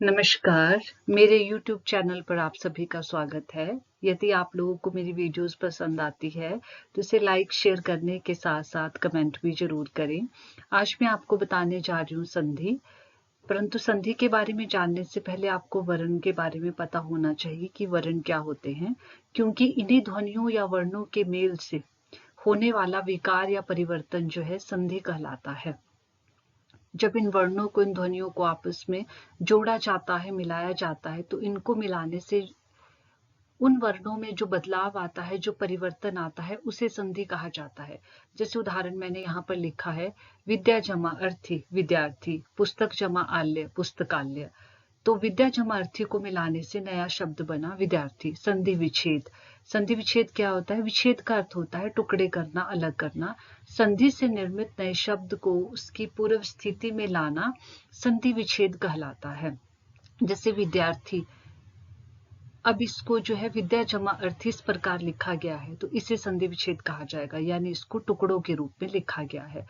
नमस्कार, मेरे YouTube channel पर आप सभी का स्वागत है। यदि आप लोगों को मेरी वीडियोस पसंद आती है, तो इसे लाइक, शेयर करने के साथ-साथ कमेंट भी ज़रूर करें। आज मैं आपको बताने जा रही हूँ संधि, परंतु संधि के बारे में जानने से पहले आपको वर्ण के बारे में पता होना चाहिए कि वर्ण क्या होते हैं, क्योंकि इन्हीं ध्वनियों या वर्णों के मेल से होने वाला विकार या परिवर्तन जो है संधि कहलाता है। जब इन वर्णों को, इन ध्वनियों को आपस में जोड़ा जाता है, मिलाया जाता है, तो इनको मिलाने से उन वर्णों में जो बदलाव आता है, जो परिवर्तन आता है, उसे संधि कहा जाता है। जैसे उदाहरण मैंने यहाँ पर लिखा है, विद्या जमा अर्थी विद्यार्थी, पुस्तक जमा आल्य पुस्तकालय। तो विद्या जमा अर्थी को मिलाने से नया शब्द बना विद्यार्थी। संधि विच्छेद, संधि विच्छेद क्या होता है? विच्छेद का अर्थ होता है टुकड़े करना, अलग करना। संधि से निर्मित नए शब्द को उसकी पूर्व स्थिति में लाना संधि विच्छेद कहलाता है। जैसे विद्यार्थी, अब इसको जो है विद्या जमा अर्थी इस प्रकार लिखा गया है, तो इसे संधि विच्छेद कहा जाएगा, यानी इसको टुकड़ों के रूप में लिखा गया है।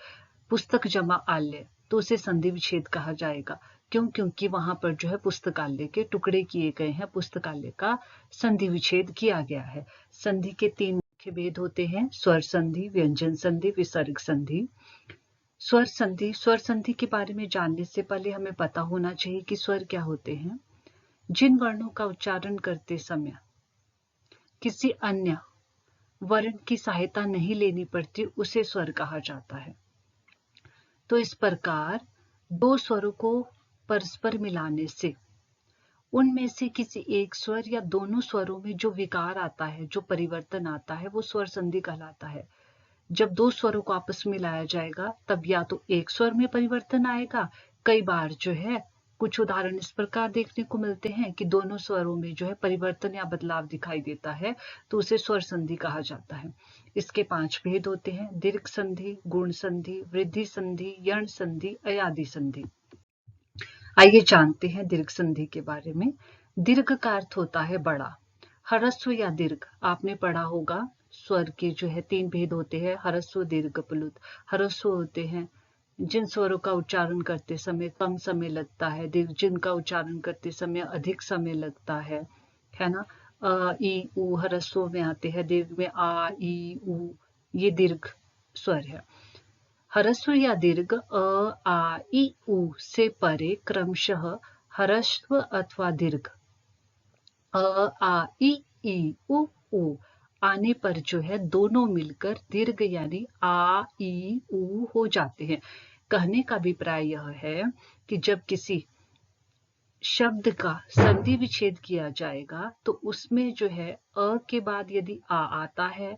पुस्तक जमा आल्य, तो उसे संधि विच्छेद कहा जाएगा। क्यों? क्योंकि वहां पर जो है पुस्तकालय के टुकड़े किए गए हैं, पुस्तकालय का संधि विच्छेद किया गया है। संधि के तीन मुख्य भेद होते हैं, स्वर संधि, व्यंजन संधि, विसर्ग संधि। स्वर संधि, स्वर संधि के बारे में जानने से पहले हमें पता होना चाहिए कि स्वर क्या होते हैं। जिन वर्णों का उच्चारण करते समय किसी अन्य वर्ण की सहायता नहीं लेनी पड़ती, उसे स्वर कहा जाता है। तो इस प्रकार दो स्वरों को परस्पर मिलाने से उनमें से किसी एक स्वर या दोनों स्वरों में जो विकार आता है, जो परिवर्तन आता है, वो स्वर संधि कहलाता है। जब दो स्वरों को आपस में मिलाया जाएगा, तब या तो एक स्वर में परिवर्तन आएगा, कई बार जो है कुछ उदाहरण इस प्रकार देखने को मिलते हैं कि दोनों स्वरों में जो है परिवर्तन या बदलाव दिखाई देता है, तो उसे स्वर संधि कहा जाता है। इसके 5 भेद होते हैं, दीर्घ संधि, गुण संधि, वृद्धि संधि, यण संधि, अयादि संधि। आइए जानते हैं दीर्घ संधि के बारे में। दीर्घ का अर्थ होता है बड़ा। ह्रस्व या दीर्घ आपने पढ़ा होगा, स्वर के जो है 3 भेद होते हैं, ह्रस्व, दीर्घ, प्लुत। ह्रस्व होते हैं जिन स्वरों का उच्चारण करते समय कम समय लगता है, दीर्घ जिनका उच्चारण करते समय अधिक समय लगता है ना। अ, ई, उ ह्रस्व में आते हैं, दीर्घ में आ, ई, उ, ये दीर्घ स्वर है। ह्रस्व या दीर्घ अ, आ, इ, उ से परे क्रमशः ह्रस्व अथवा दीर्घ अ, आ, ई, उ आने पर जो है दोनों मिलकर दीर्घ यानी आ, ई, उ हो जाते हैं। कहने का अभिप्राय यह है कि जब किसी शब्द का संधि विच्छेद किया जाएगा, तो उसमें जो है अ के बाद यदि आ आता है,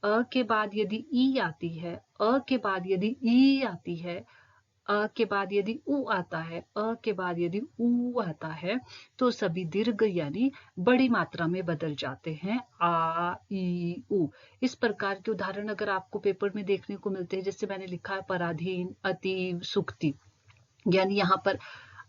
अ के बाद यदि ई आती है, अ के बाद यदि ई आती है, अ के बाद यदि उ आता है, अ के बाद यदि उ आता है, तो सभी दीर्घ यानी बड़ी मात्रा में बदल जाते हैं, आ, ई, उ। इस प्रकार के उदाहरण अगर आपको पेपर में देखने को मिलते हैं, जैसे मैंने लिखा है पराधीन, अतीव, सुक्ति, यानी यहाँ पर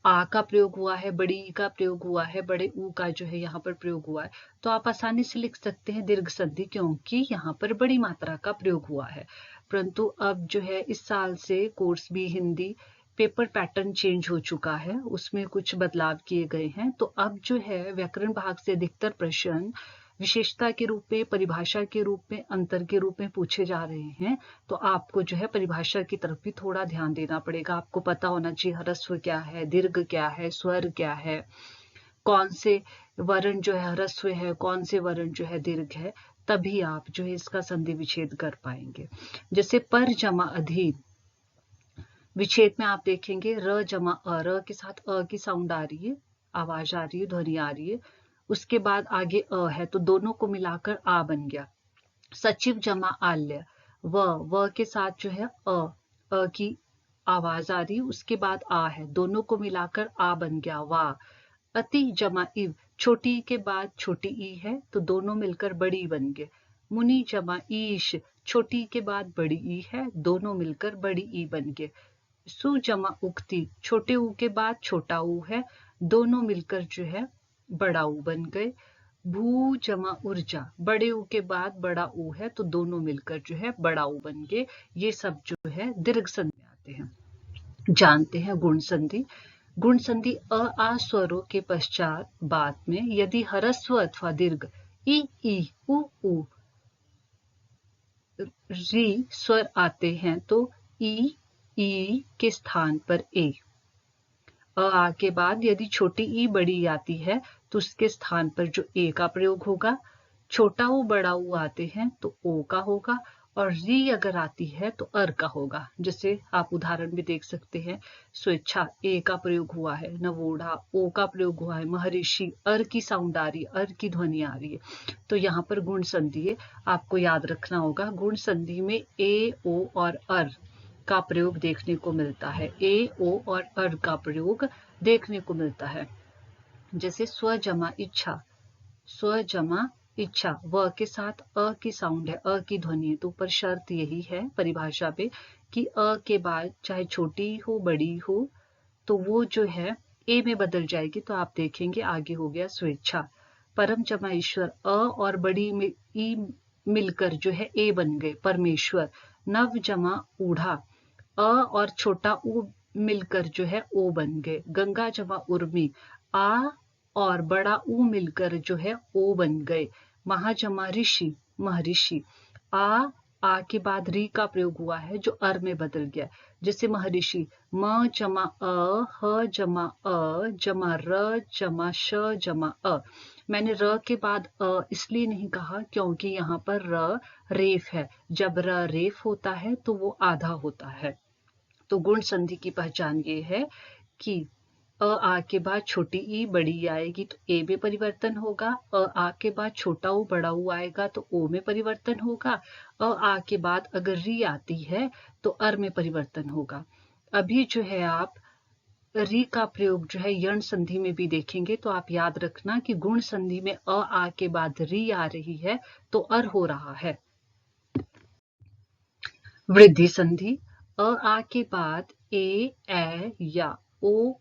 आ का प्रयोग हुआ है, बड़ी ई का प्रयोग हुआ है, बड़े ऊ का जो है यहाँ पर प्रयोग हुआ है, तो आप आसानी से लिख सकते हैं दीर्घ संधि, क्योंकि यहाँ पर बड़ी मात्रा का प्रयोग हुआ है। परंतु अब जो है इस साल से कोर्स भी हिंदी पेपर पैटर्न चेंज हो चुका है, उसमें कुछ बदलाव किए गए हैं। तो अब जो है व्याकरण भाग से अधिकतर प्रश्न विशेषता के रूप में, परिभाषा के रूप में, अंतर के रूप में पूछे जा रहे हैं। तो आपको जो है परिभाषा की तरफ भी थोड़ा ध्यान देना पड़ेगा। आपको पता होना चाहिए ह्रस्व क्या है, दीर्घ क्या है, स्वर क्या है, कौन से वर्ण जो है ह्रस्व है, कौन से वर्ण जो है दीर्घ है, तभी आप जो है इसका संधि विच्छेद कर पाएंगे। जैसे पर जमा अधीन, विच्छेद में आप देखेंगे र जमा अ, र के साथ अ की साउंड आ रही है, आवाज आ रही है, ध्वनि आ रही है, उसके बाद आगे अ है, तो दोनों को मिलाकर आ बन गया। सचिव जमा आल्य, व के साथ जो है अ की आवाज आ रही है, उसके बाद आ है, दोनों को मिलाकर आ बन गया, वा। अति जमा इव, छोटी ई के बाद छोटी ई है, तो दोनों मिलकर बड़ी बन गए। मुनि जमा ईश, छोटी ई के बाद बड़ी ई है, दोनों मिलकर बड़ी ई बन गए। सु जमा उक्ति, छोटे ऊ के बाद छोटा ऊ है, दोनों मिलकर जो है बड़ा ऊ बन गए। भू जमा ऊर्जा, बड़े ऊ के बाद बड़ा ऊ है, तो दोनों मिलकर जो है बड़ा ऊ बन गए। ये सब जो है दीर्घ संधि में आते हैं। जानते हैं गुण संधि। गुण संधि अ आ स्वरों के पश्चात बाद में यदि ह्रस्व अथवा दीर्घ ई उ री स्वर आते हैं तो ई के स्थान पर ए। आ के बाद यदि छोटी ई बड़ी आती है तो उसके स्थान पर जो ए का प्रयोग होगा। छोटा ऊ बड़ा ऊ आते हैं तो ओ का होगा और री अगर आती है तो अर का होगा। जैसे आप उदाहरण भी देख सकते हैं, स्वेच्छा ए का प्रयोग हुआ है, नवोढ़ा ओ का प्रयोग हुआ है, महर्षि अर की साउंड आ रही है, अर की ध्वनि आ रही है। तो यहाँ पर गुण संधि है, आपको याद रखना होगा। गुण संधि में ए ओ और अर का प्रयोग देखने को मिलता है। ए ओ और अर का प्रयोग देखने को मिलता है। जैसे स्व जमा इच्छा, स्व जमा इच्छा, व के साथ अ की साउंड है, अ की ध्वनि है। तो ऊपर शर्त यही है परिभाषा पे कि अ के बाद चाहे छोटी हो बड़ी हो तो वो जो है ए में बदल जाएगी। तो आप देखेंगे आगे हो गया स्वेच्छा। परम जमा ईश्वर, अ और बड़ी में ई मिलकर जो है ए बन गए परमेश्वर। नव जमा ऊढ़ा, अ और छोटा ऊ मिलकर जो है ओ बन गए। गंगा जमा उर्मी, आ और बड़ा ऊ मिलकर जो है ओ बन गए। महाजमा ऋषि, महर्षि, आ के बाद री का प्रयोग हुआ है जो अर में बदल गया। जैसे महर्षि, म जमा अ, ह जमा अ जमा र जमा श जमा अ। मैंने र के बाद अ इसलिए नहीं कहा क्योंकि यहाँ पर र रेफ है। जब र रेफ होता है तो वो आधा होता है। तो गुण संधि की पहचान ये है कि अ आ के बाद छोटी ई बड़ी आएगी तो ए में परिवर्तन होगा। अ आ के बाद छोटा ऊ बड़ा ऊ आएगा तो ओ में परिवर्तन होगा। अ आ के बाद अगर री आती है तो अर में परिवर्तन होगा। अभी जो है आप री का प्रयोग जो है यण संधि में भी देखेंगे तो आप याद रखना कि गुण संधि में अ आ के बाद री आ रही है तो अर हो रहा है। वृद्धि संधि, अ आ के बाद ए या ओ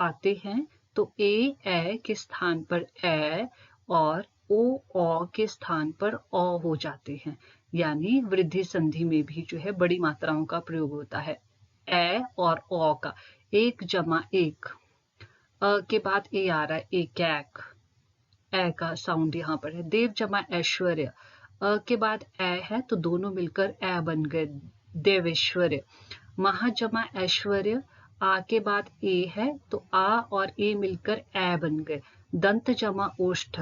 आते हैं तो ए के स्थान पर ए और ओ के स्थान पर ओ हो जाते हैं। यानी वृद्धि संधि में भी जो है बड़ी मात्राओं का प्रयोग होता है। ए और ओ का, एक जमा एक, अ के बाद ए आ रहा है, एक ए का साउंड यहाँ पर है। देव जमा ऐश्वर्य, अ के बाद ए है तो दोनों मिलकर ए बन गए, देवेश्वर्य। महाजमा ऐश्वर्य, आ के बाद ए है तो आ और ए मिलकर ए बन गए। दंत जमा ओष्ठ,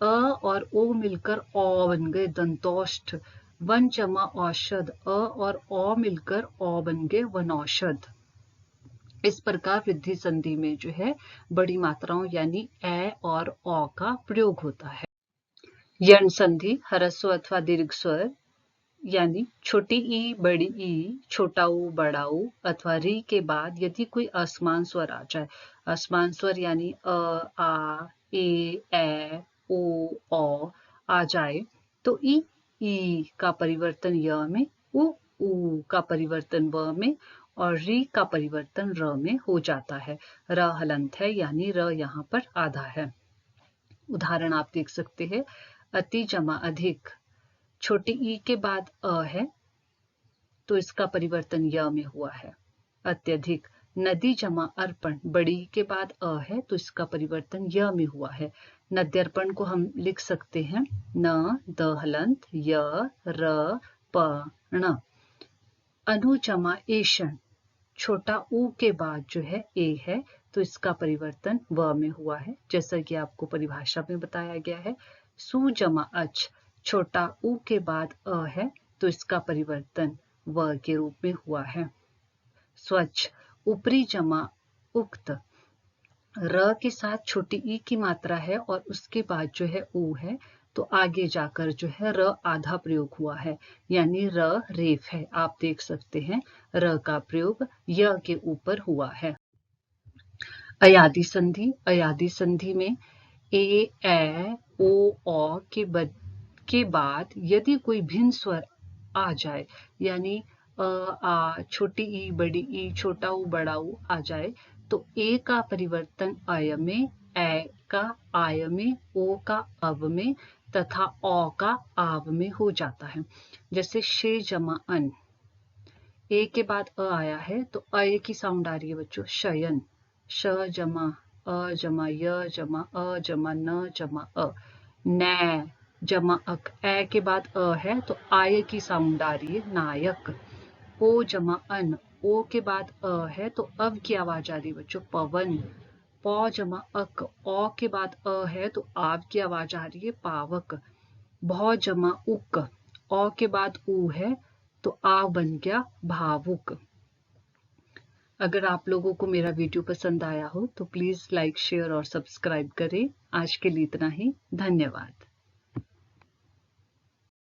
अ और ओ मिलकर ओ बन गए, दंतोष्ठ। वन जमा औषध, अ और ओ मिलकर ओ बन गए, वनौषध। इस प्रकार वृद्धि संधि में जो है बड़ी मात्राओं यानी ए और ओ का प्रयोग होता है। यण संधि, ह्रस्व अथवा दीर्घ स्वर यानी छोटी ई बड़ी ई, छोटा ऊ बड़ा ऊ अथवा री के बाद यदि कोई असमान स्वर आ जाए, असमान स्वर यानी अ आ ए ओ आ जाए तो ई का परिवर्तन य में, ऊ का परिवर्तन व में और री का परिवर्तन र में हो जाता है। र हलंत है यानी र यहाँ पर आधा है। उदाहरण आप देख सकते हैं, अति जमा अधिक, छोटी ई के बाद अ है तो इसका परिवर्तन य में हुआ है, अत्यधिक। नदी जमा अर्पण, बड़ी के बाद अ है तो इसका परिवर्तन य में हुआ है। नद्यर्पण को हम लिख सकते हैं न द हलंत य र प ण। अनु जमा एषण, छोटा ऊ के बाद जो है ए है तो इसका परिवर्तन व में हुआ है, जैसा कि आपको परिभाषा में बताया गया है। सु जमा अच, छोटा ऊ के बाद अ है तो इसका परिवर्तन व के रूप में हुआ है। स्वच्छ, ऊपरी जमा उक्त, र के साथ छोटी ई की मात्रा है और उसके बाद जो है ऊ है तो आगे जाकर जो है र आधा प्रयोग हुआ है यानी र रेफ है। आप देख सकते हैं र का प्रयोग य के ऊपर हुआ है। अयादि संधि, अयादि संधि में ए ओ के बाद यदि कोई भिन्न स्वर आ जाए यानी आ, छोटी ई बड़ी ई, छोटा ऊ बड़ा ऊ आ जाए तो ए का परिवर्तन अय में, ए का आय में, ओ का अव में तथा औ का आव में हो जाता है। जैसे शे जमा अन, ए के बाद अ आया है तो अय की साउंड आ रही है बच्चों, शयन। श जमा अ जमा य जमा अ जमा न जमा अ, नै जमा अक, ए के बाद अ है तो आय की साउंड आ रही है, नायक। ओ जमा अन, ओ के बाद अ है तो अव की आवाज आ रही है बच्चों, पवन। पौ जमा अक, औ के बाद अ है तो आव की आवाज आ रही है, पावक। भौ जमा उक, औ के बाद ऊ है तो आव बन गया, भावुक। अगर आप लोगों को मेरा वीडियो पसंद आया हो तो प्लीज़ लाइक शेयर और सब्सक्राइब करें। आज के लिए इतना ही, धन्यवाद।